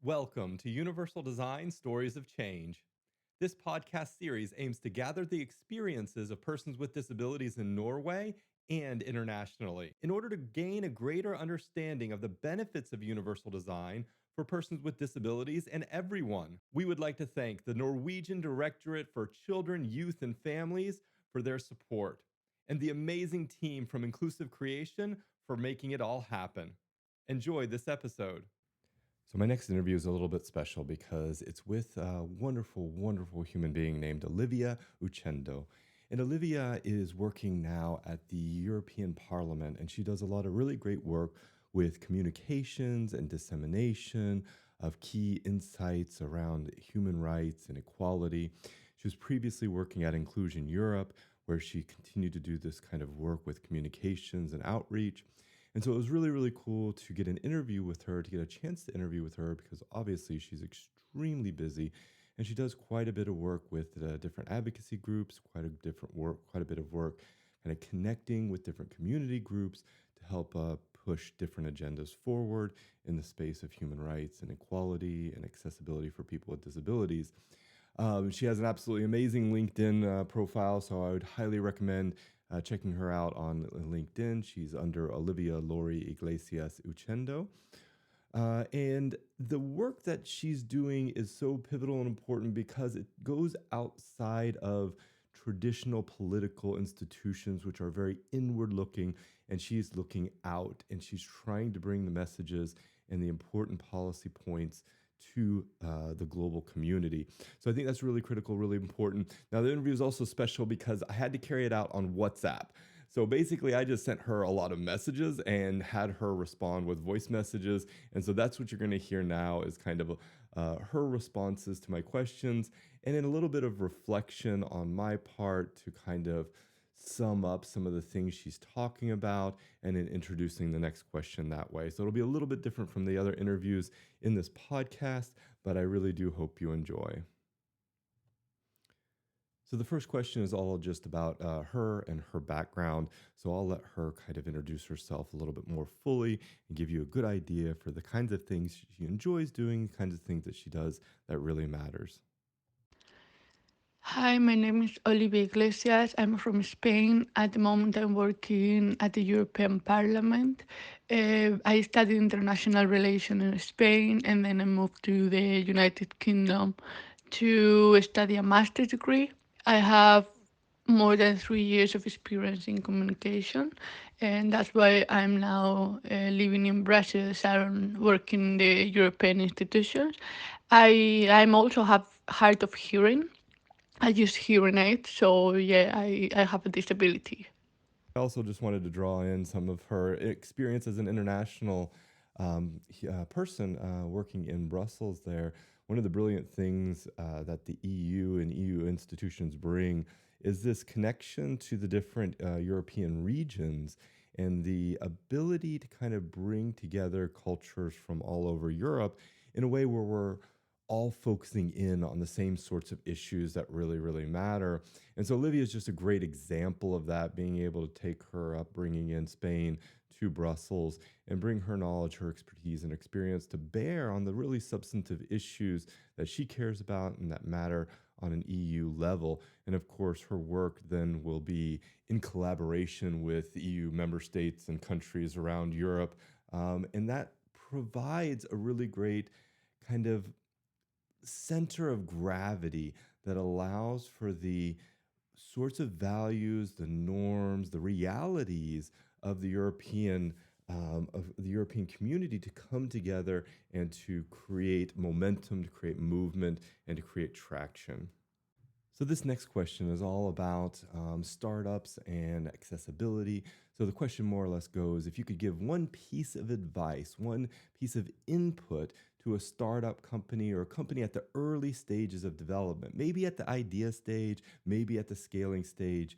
Welcome to Universal Design Stories of Change. This podcast series aims to gather the experiences of persons with disabilities in Norway and internationally in order to gain a greater understanding of the benefits of universal design for persons with disabilities and everyone. We would like to thank the Norwegian Directorate for Children, Youth, and Families for their support, and the amazing team from Inclusive Creation for making it all happen. Enjoy this episode. So, my next interview is a little bit special because it's with a wonderful, wonderful human being named Olivia Ucendo. And Olivia is working now at the European Parliament, and she does a lot of really great work with communications and dissemination of key insights around human rights and equality. She was previously working at Inclusion Europe, where she continued to do this kind of work with communications and outreach. And so it was really, really cool to get an interview with her, to get a chance to interview with her, because obviously she's extremely busy and she does quite a bit of work with different advocacy groups, quite a bit of work kind of connecting with different community groups to help push different agendas forward in the space of human rights and equality and accessibility for people with disabilities. She has an absolutely amazing LinkedIn profile, so I would highly recommend checking her out on LinkedIn. She's under Olivia Lori Iglesias Uchendo. And the work that she's doing is so pivotal and important because it goes outside of traditional political institutions, which are very inward looking, and she's looking out and she's trying to bring the messages and the important policy points to the global community. So I think that's really critical, really important. Now, the interview is also special because I had to carry it out on WhatsApp. So basically, I just sent her a lot of messages and had her respond with voice messages. And so that's what you're going to hear now is kind of her responses to my questions and then a little bit of reflection on my part to kind of sum up some of the things she's talking about and then introducing the next question that way. So it'll be a little bit different from the other interviews in this podcast, but I really do hope you enjoy. So the first question is all just about her and her background. So I'll let her kind of introduce herself a little bit more fully and give you a good idea for the kinds of things she enjoys doing, the kinds of things that she does that really matters. Hi, my name is Olivia Iglesias. I'm from Spain. At the moment, I'm working at the European Parliament. I studied international relations in Spain and then I moved to the United Kingdom to study a master's degree. I have more than 3 years of experience in communication, and that's why I'm now living in Brussels and working in the European institutions. I'm also have hard of hearing. I use hearing aids, so yeah, I have a disability. I also just wanted to draw in some of her experience as an international person working in Brussels there. One of the brilliant things that the EU and EU institutions bring is this connection to the different European regions and the ability to kind of bring together cultures from all over Europe in a way where we're all focusing in on the same sorts of issues that really, really matter. And so Olivia is just a great example of that, being able to take her upbringing in Spain to Brussels and bring her knowledge, her expertise, and experience to bear on the really substantive issues that she cares about and that matter on an EU level. And of course, her work then will be in collaboration with EU member states and countries around Europe. And that provides a really great kind of center of gravity that allows for the sorts of values, the norms, the realities of the European community to come together and to create momentum, to create movement, and to create traction. So this next question is all about startups and accessibility. So the question more or less goes, if you could give one piece of advice, one piece of input to a startup company or a company at the early stages of development, maybe at the idea stage, maybe at the scaling stage,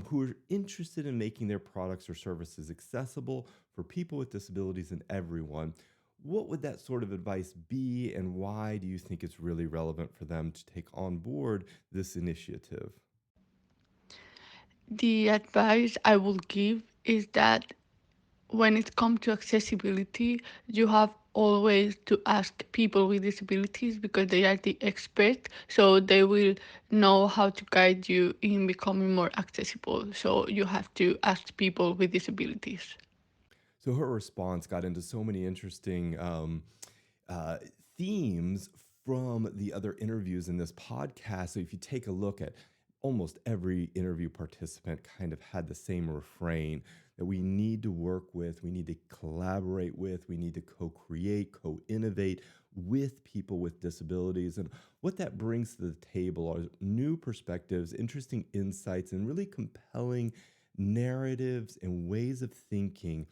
who are interested in making their products or services accessible for people with disabilities and everyone, what would that sort of advice be, and why do you think it's really relevant for them to take on board this initiative? The advice I will give is that when it comes to accessibility, you have always to ask people with disabilities because they are the expert, so they will know how to guide you in becoming more accessible. So you have to ask people with disabilities. So her response got into so many interesting uh, themes from the other interviews in this podcast. So if you take a look at almost every interview participant kind of had the same refrain that we need to work with, we need to collaborate with, we need to co-create, co-innovate with people with disabilities. And what that brings to the table are new perspectives, interesting insights, and really compelling narratives and ways of thinking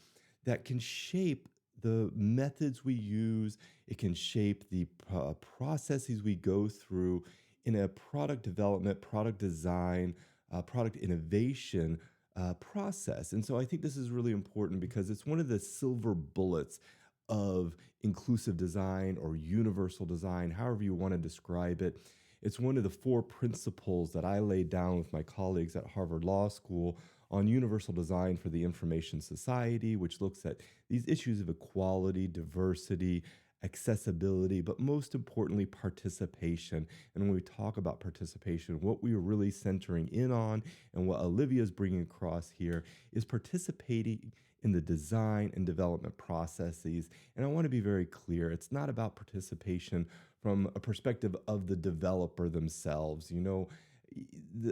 that can shape the methods we use. It can shape the processes we go through in a product development, product design, product innovation process. And so I think this is really important because it's one of the silver bullets of inclusive design or universal design, however you want to describe it. It's one of the four principles that I laid down with my colleagues at Harvard Law School on universal design for the information society, which looks at these issues of equality, diversity, accessibility, but most importantly, participation. And when we talk about participation, what we are really centering in on and what Olivia is bringing across here is participating in the design and development processes. And I want to be very clear, it's not about participation from a perspective of the developer themselves. You know,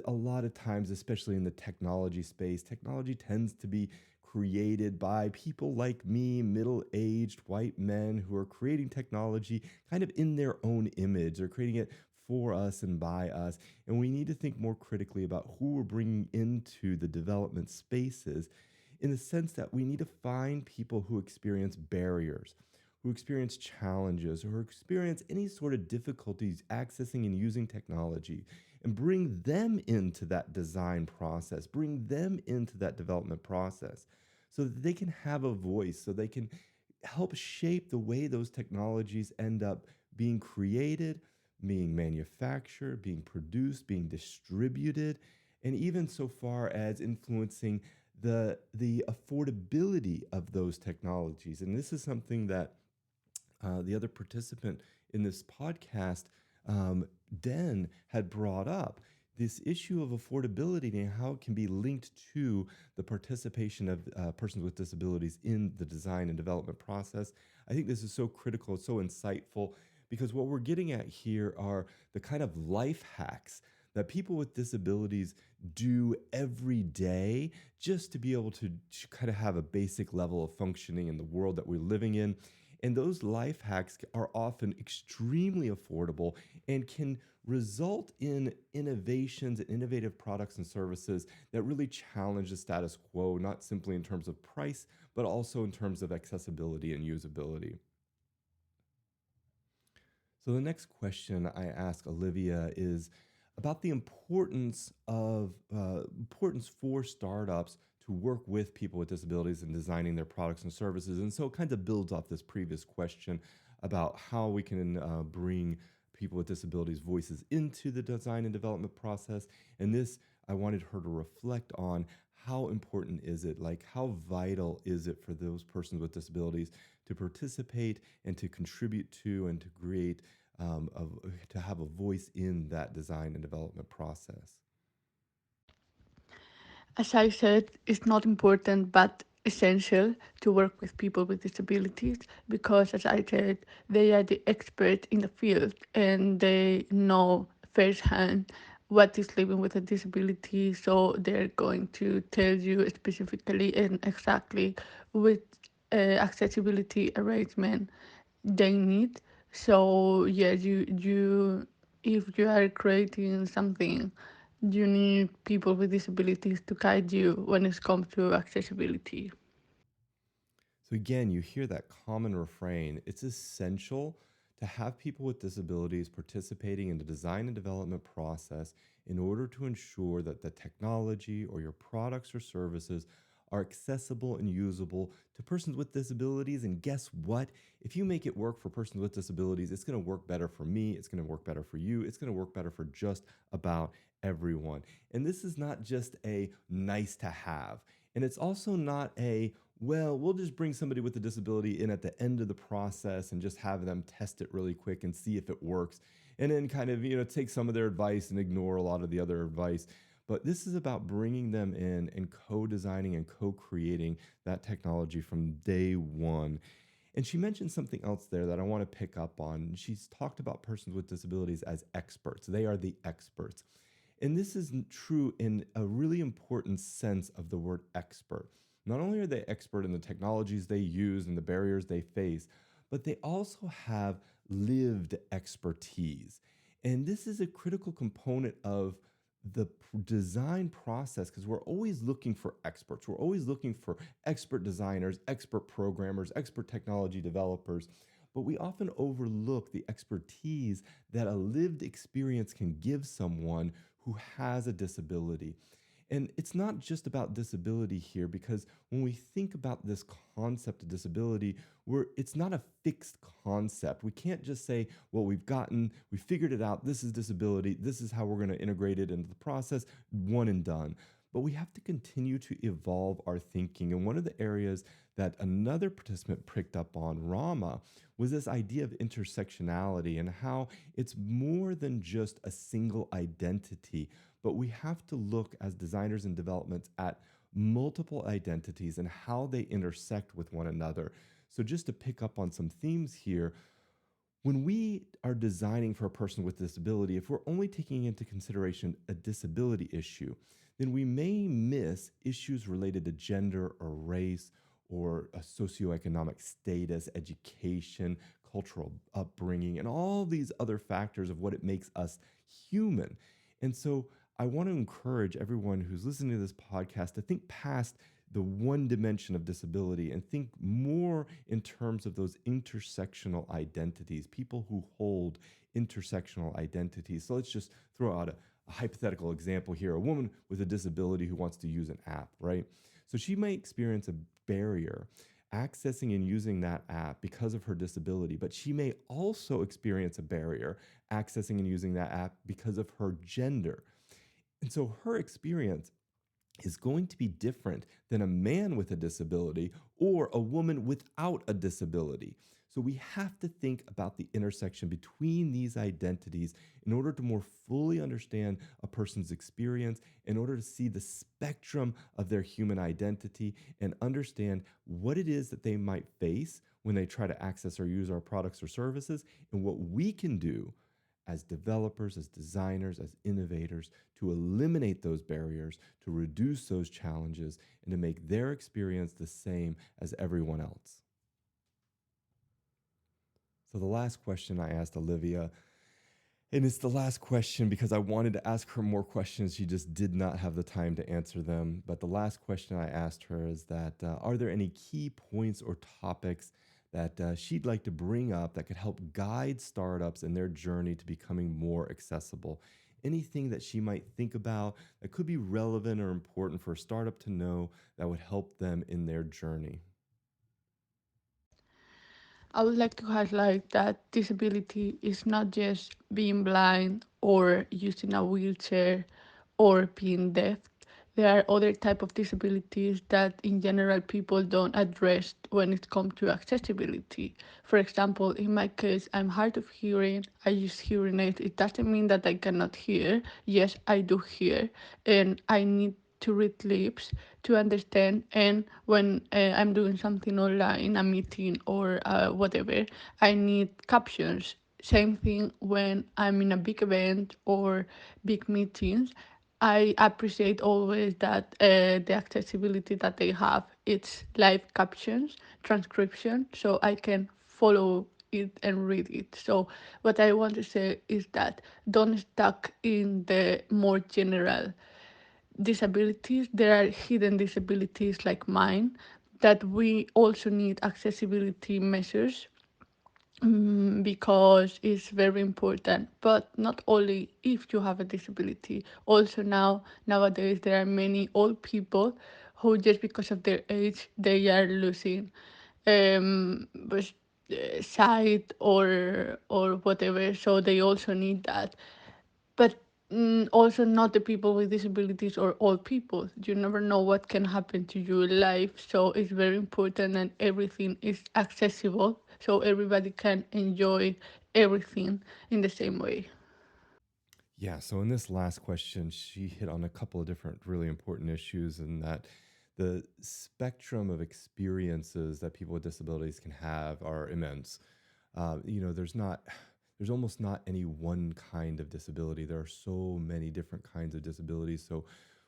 a lot of times, especially in the technology space, technology tends to be created by people like me, middle aged white men who are creating technology kind of in their own image. They're creating it for us and by us. And we need to think more critically about who we're bringing into the development spaces in the sense that we need to find people who experience barriers, who experience challenges, or who experience any sort of difficulties accessing and using technology, and bring them into that design process, bring them into that development process so that they can have a voice, so they can help shape the way those technologies end up being created, being manufactured, being produced, being distributed, and even so far as influencing the affordability of those technologies. And this is something that the other participant in this podcast, Den, had brought up this issue of affordability and how it can be linked to the participation of persons with disabilities in the design and development process. I think this is so critical, it's so insightful, because what we're getting at here are the kind of life hacks that people with disabilities do every day just to be able to kind of have a basic level of functioning in the world that we're living in. And those life hacks are often extremely affordable and can result in innovations and innovative products and services that really challenge the status quo, not simply in terms of price, but also in terms of accessibility and usability. So the next question I ask Olivia is about the importance for startups to work with people with disabilities in designing their products and services. And so it kind of builds off this previous question about how we can bring people with disabilities voices into the design and development process. And this, I wanted her to reflect on how important is it, like how vital is it for those persons with disabilities to participate and to contribute to and to create to have a voice in that design and development process. As I said, it's not important but essential to work with people with disabilities because, as I said, they are the expert in the field and they know firsthand what is living with a disability. So they're going to tell you specifically and exactly which accessibility arrangement they need. So yeah, you if you are creating something, you need people with disabilities to guide you when it comes to accessibility. So again, you hear that common refrain. It's essential to have people with disabilities participating in the design and development process in order to ensure that the technology or your products or services are accessible and usable to persons with disabilities. And guess what? If you make it work for persons with disabilities, it's going to work better for me. It's going to work better for you. It's going to work better for just about everyone. And this is not just a nice to have. And it's also not a well, we'll just bring somebody with a disability in at the end of the process and just have them test it really quick and see if it works. And then kind of, take some of their advice and ignore a lot of the other advice. But this is about bringing them in and co designing and co creating that technology from day one. And she mentioned something else there that I want to pick up on. She's talked about persons with disabilities as experts, they are the experts. And this is true in a really important sense of the word expert. Not only are they expert in the technologies they use and the barriers they face, but they also have lived expertise. And this is a critical component of the design process because we're always looking for experts. We're always looking for expert designers, expert programmers, expert technology developers. But we often overlook the expertise that a lived experience can give someone who has a disability. And it's not just about disability here because when we think about this concept of disability, it's not a fixed concept. We can't just say, well, we figured it out, this is disability, this is how we're going to integrate it into the process, one and done. But we have to continue to evolve our thinking. And one of the areas that another participant picked up on, Rama, was this idea of intersectionality and how it's more than just a single identity, but we have to look as designers and developments at multiple identities and how they intersect with one another. So, just to pick up on some themes here, when we are designing for a person with disability, if we're only taking into consideration a disability issue, then we may miss issues related to gender or race or a socioeconomic status, education, cultural upbringing, and all these other factors of what it makes us human. And so I want to encourage everyone who's listening to this podcast to think past the one dimension of disability and think more in terms of those intersectional identities, people who hold intersectional identities. So let's just throw out a hypothetical example here, a woman with a disability who wants to use an app, right? So she may experience a barrier accessing and using that app because of her disability, but she may also experience a barrier accessing and using that app because of her gender. And so her experience is going to be different than a man with a disability or a woman without a disability. So we have to think about the intersection between these identities in order to more fully understand a person's experience, in order to see the spectrum of their human identity and understand what it is that they might face when they try to access or use our products or services, and what we can do as developers, as designers, as innovators to eliminate those barriers, to reduce those challenges, and to make their experience the same as everyone else. So, the last question I asked Olivia, and it's the last question because I wanted to ask her more questions. She just did not have the time to answer them. But the last question I asked her is that are there any key points or topics that she'd like to bring up that could help guide startups in their journey to becoming more accessible? Anything that she might think about that could be relevant or important for a startup to know that would help them in their journey? I would like to highlight that disability is not just being blind or using a wheelchair or being deaf. There are other type of disabilities that in general people don't address when it comes to accessibility. For example, in my case, I'm hard of hearing. I use hearing aids. It doesn't mean that I cannot hear. Yes, I do hear, and I need to read lips to understand. And when I'm doing something online, a meeting or whatever, I need captions. Same thing when I'm in a big event or big meetings. I appreciate always that the accessibility that they have, it's live captions, transcription, so I can follow it and read it. So what I want to say is that don't stuck in the more general disabilities. There are hidden disabilities like mine that we also need accessibility measures, because it's very important. But not only if you have a disability, also nowadays there are many old people who just because of their age they are losing but sight or whatever, so they also need that. But Also not the people with disabilities or all people. You never know what can happen to you in life, so it's very important that everything is accessible so everybody can enjoy everything in the same way. Yeah, so in this last question, she hit on a couple of different really important issues, and that the spectrum of experiences that people with disabilities can have are immense. There's almost not any one kind of disability. There are so many different kinds of disabilities. So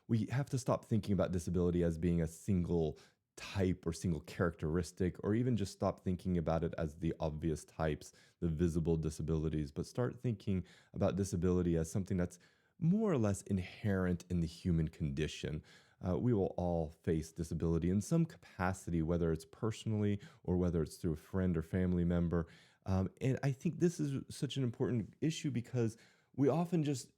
we have to stop thinking about disability as being a single type or single characteristic, or even just stop thinking about it as the obvious types, the visible disabilities, but start thinking about disability as something that's more or less inherent in the human condition. We will all face disability in some capacity, whether it's personally or whether it's through a friend or family member. And I think this is such an important issue because we often just,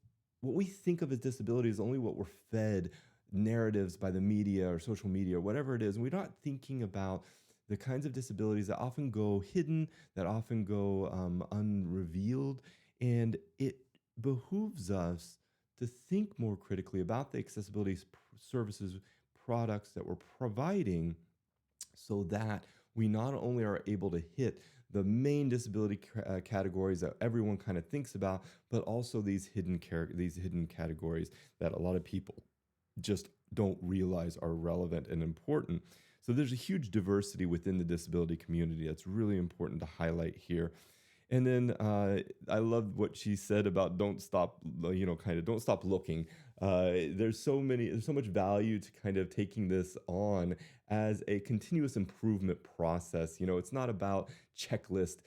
what we think of as disability is only what we're fed narratives by the media or social media or whatever it is. And we're not thinking about the kinds of disabilities that often go hidden, that often go unrevealed. And it behooves us to think more critically about the accessibility services, products that we're providing, so that we not only are able to hit the main disability categories that everyone kind of thinks about, but also these hidden categories that a lot of people just don't realize are relevant and important. So there's a huge diversity within the disability community that's really important to highlight here. And then I love what she said about don't stop, kind of don't stop looking. There's so much value to kind of taking this on as a continuous improvement process. It's not about checklist,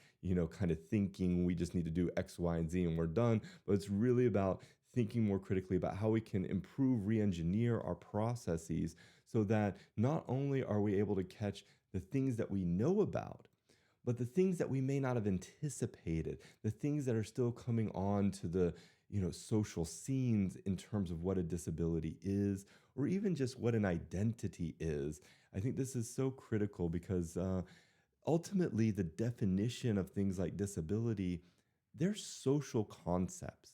kind of thinking we just need to do X, Y, and Z and we're done, but it's really about thinking more critically about how we can improve, re-engineer our processes so that not only are we able to catch the things that we know about, but the things that we may not have anticipated, the things that are still coming on to the social scenes in terms of what a disability is, or even just what an identity is. I think this is so critical because ultimately the definition of things like disability, they're social concepts,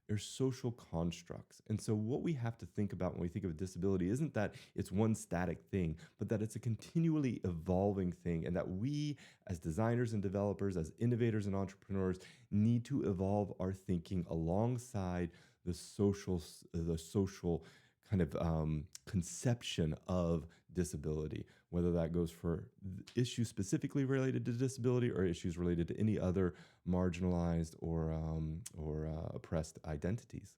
they're social constructs. And so what we have to think about when we think of a disability isn't that it's one static thing, but that it's a continually evolving thing, and that we as designers and developers, as innovators and entrepreneurs, need to evolve our thinking alongside the social kind of conception of disability, whether that goes for issues specifically related to disability or issues related to any other marginalized or oppressed identities.